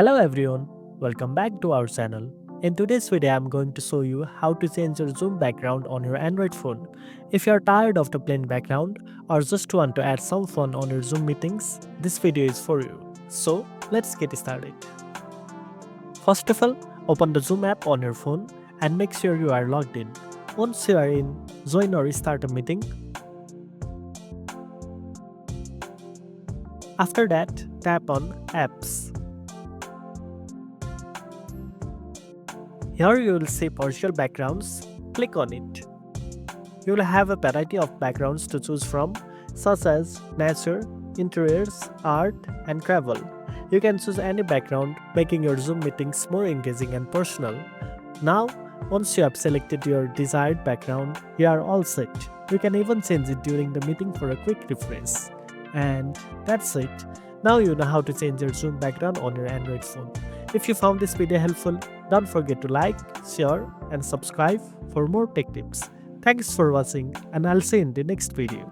Hello everyone, welcome back to our channel. In today's video, I'm going to show you how to change your Zoom background on your Android phone. If you're tired of the plain background or just want to add some fun on your Zoom meetings, this video is for you. So let's get started. First of all, open the Zoom app on your phone and make sure you are logged in. Once you are in, join or start a meeting. After that, tap on Apps. Here you will see partial backgrounds. Click on it. You will have a variety of backgrounds to choose from, such as nature, interiors, art, and travel. You can choose any background, making your Zoom meetings more engaging and personal. Now, once you have selected your desired background, you are all set. You can even change it during the meeting for a quick refresh. And that's it. Now you know how to change your Zoom background on your Android phone. If you found this video helpful, don't forget to like, share, and subscribe for more tech tips. Thanks for watching, and I'll see you in the next video.